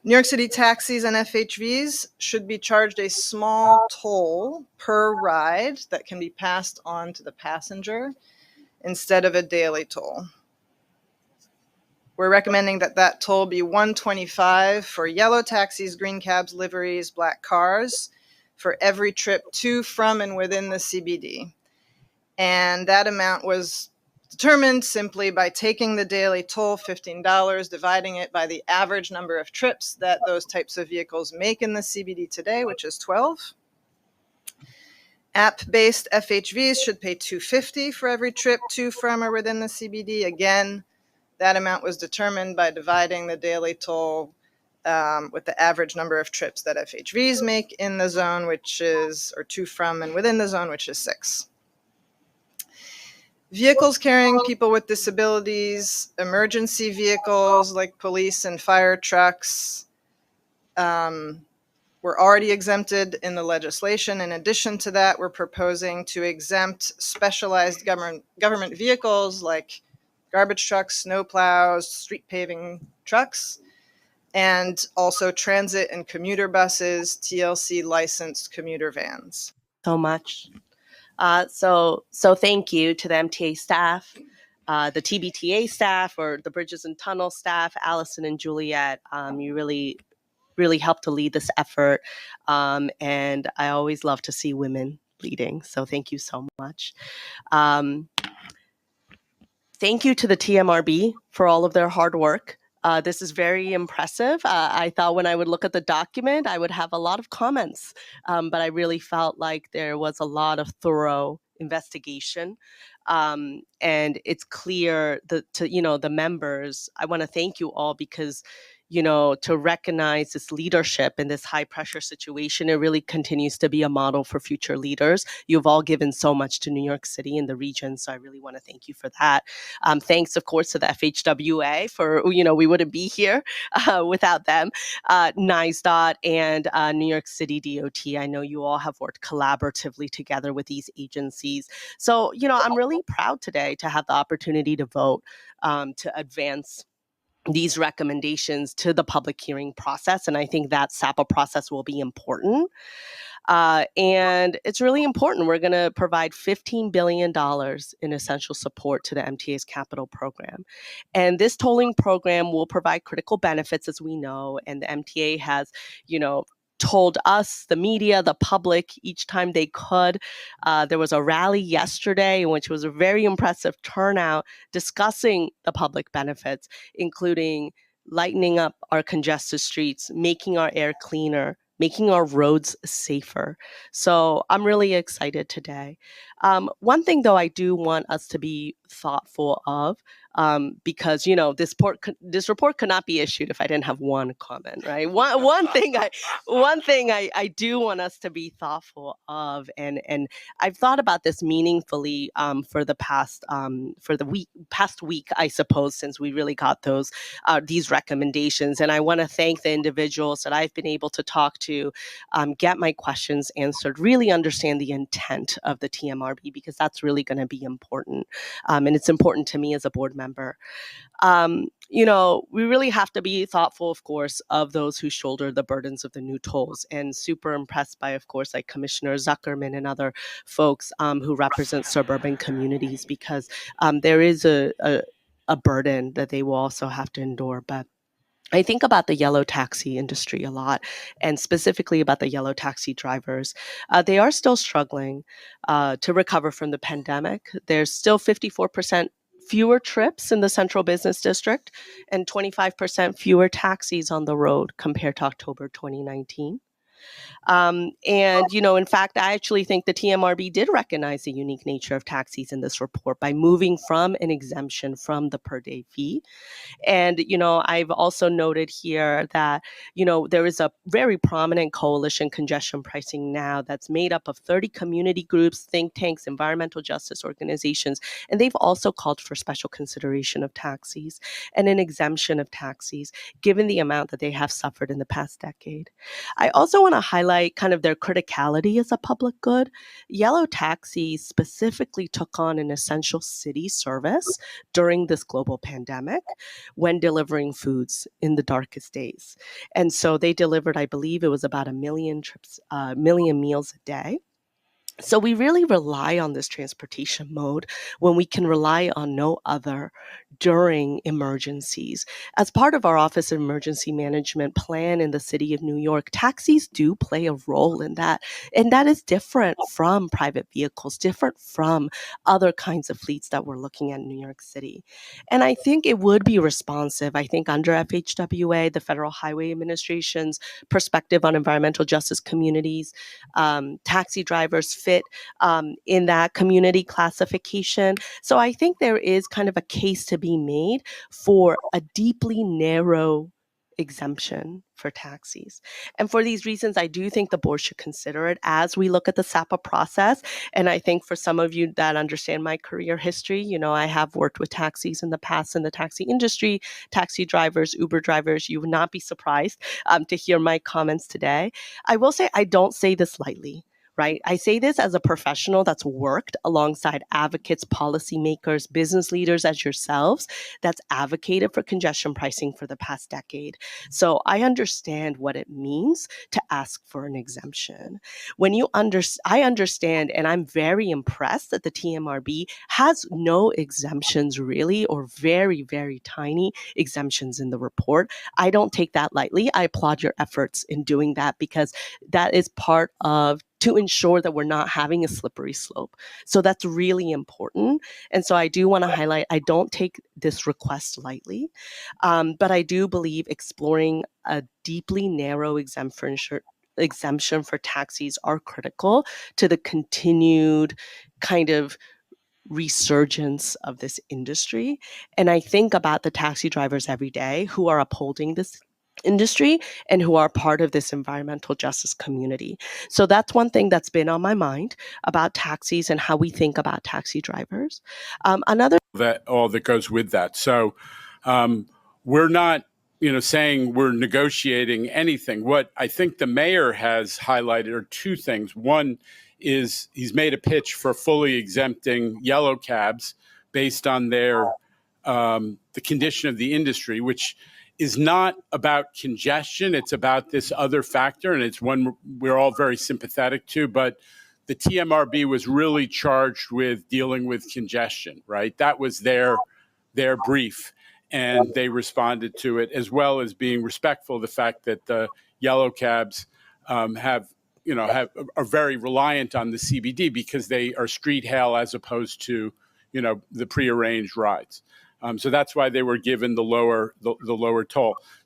New York City taxis and FHVs should be charged a small toll per ride that can be passed on to the passenger instead of a daily toll. We're recommending that that toll be $125 for yellow taxis, green cabs, liveries, black cars for every trip to, from, and within the CBD. And that amount was determined simply by taking the daily toll, $15, dividing it by the average number of trips that those types of vehicles make in the CBD today, which is 12. App-based FHVs should pay $250 for every trip to, from, or within the CBD. Again, that amount was determined by dividing the daily toll with the average number of trips that FHVs make in the zone, which is, or to, from, and within the zone, which is 6. Vehicles carrying people with disabilities, emergency vehicles like police and fire trucks, were already exempted in the legislation. In addition to that, we're proposing to exempt specialized government vehicles like garbage trucks, snow plows, street paving trucks, and also transit and commuter buses, TLC licensed commuter vans. So much. So thank you to the MTA staff, the TBTA staff, or the Bridges and Tunnel staff, Allison and Juliet. You really helped to lead this effort. And I always love to see women leading. So thank you so much. Thank you to the TMRB for all of their hard work. This is very impressive. I thought when I would look at the document, I would have a lot of comments, but I really felt like there was a lot of thorough investigation. And it's clear that the members, I want to thank you all because to recognize this leadership in this high pressure situation, it really continues to be a model for future leaders. You've all given so much to New York City and the region, so I really want to thank you for that. Thanks, of course, to the FHWA for, we wouldn't be here without them. NYSDOT and New York City DOT. I know you all have worked collaboratively together with these agencies. So, I'm really proud today to have the opportunity to vote to advance these recommendations to the public hearing process. And I think that SAPA process will be important. And it's really important. We're going to provide $15 billion in essential support to the MTA's capital program. And this tolling program will provide critical benefits, as we know. And the MTA has, told us, the media, the public, each time they could. There was a rally yesterday, which was a very impressive turnout, discussing the public benefits, including lightening up our congested streets, making our air cleaner, making our roads safer. So I'm really excited today. One thing, though, I do want us to be thoughtful of, because this report could not be issued if I didn't have one comment, right? One thing I do want us to be thoughtful of, and I've thought about this meaningfully for the past week, I suppose, since we really got these recommendations. And I want to thank the individuals that I've been able to talk to, get my questions answered, really understand the intent of the TMRB, because that's really going to be important. And it's important to me as a board member. We really have to be thoughtful, of course, of those who shoulder the burdens of the new tolls, and super impressed by, of course, like Commissioner Zuckerman and other folks who represent suburban communities, because there is a burden that they will also have to endure. But I think about the yellow taxi industry a lot, and specifically about the yellow taxi drivers. They are still struggling to recover from the pandemic. There's still 54% fewer trips in the central business district and 25% fewer taxis on the road compared to October 2019. In fact, I actually think the TMRB did recognize the unique nature of taxis in this report by moving from an exemption from the per day fee. And, I've also noted here that, there is a very prominent coalition, Congestion Pricing Now, that's made up of 30 community groups, think tanks, environmental justice organizations. And they've also called for special consideration of taxis and an exemption of taxis, given the amount that they have suffered in the past decade. I also want to highlight highlight kind of their criticality as a public good, yellow taxis specifically took on an essential city service during this global pandemic when delivering foods in the darkest days. And so they delivered, I believe it was about 1 million trips, million meals a day. So we really rely on this transportation mode when we can rely on no other during emergencies. As part of our Office of Emergency Management plan in the city of New York, taxis do play a role in that. And that is different from private vehicles, different from other kinds of fleets that we're looking at in New York City. And I think it would be responsive. I think under FHWA, the Federal Highway Administration's perspective on environmental justice communities, taxi drivers fit in that community classification. So I think there is kind of a case to be made for a deeply narrow exemption for taxis. And for these reasons, I do think the board should consider it as we look at the SAPA process. And I think for some of you that understand my career history, you know, I have worked with taxis in the past in the taxi industry, taxi drivers, Uber drivers. You would not be surprised to hear my comments today. I will say I don't say this lightly. Right? I say this as a professional that's worked alongside advocates, policymakers, business leaders as yourselves that's advocated for congestion pricing for the past decade. So I understand what it means to ask for an exemption. I understand, and I'm very impressed that the TMRB has no exemptions really, or very, very tiny exemptions in the report. I don't take that lightly. I applaud your efforts in doing that because that is part of to ensure that we're not having a slippery slope. So that's really important. And so I do want to highlight, I don't take this request lightly, but I do believe exploring a deeply narrow exemption for taxis are critical to the continued kind of resurgence of this industry. And I think about the taxi drivers every day who are upholding this industry and who are part of this environmental justice community. So that's one thing that's been on my mind about taxis and how we think about taxi drivers. Another that goes with that. So we're not, saying we're negotiating anything. What I think the mayor has highlighted are two things. One is he's made a pitch for fully exempting yellow cabs based on their the condition of the industry, which is not about congestion. It's about this other factor, and it's one we're all very sympathetic to. But the TMRB was really charged with dealing with congestion, right? That was their brief, and they responded to it, as well as being respectful of the fact that the yellow cabs are very reliant on the CBD because they are street hail as opposed to, the prearranged rides. So that's why they were given the lower toll.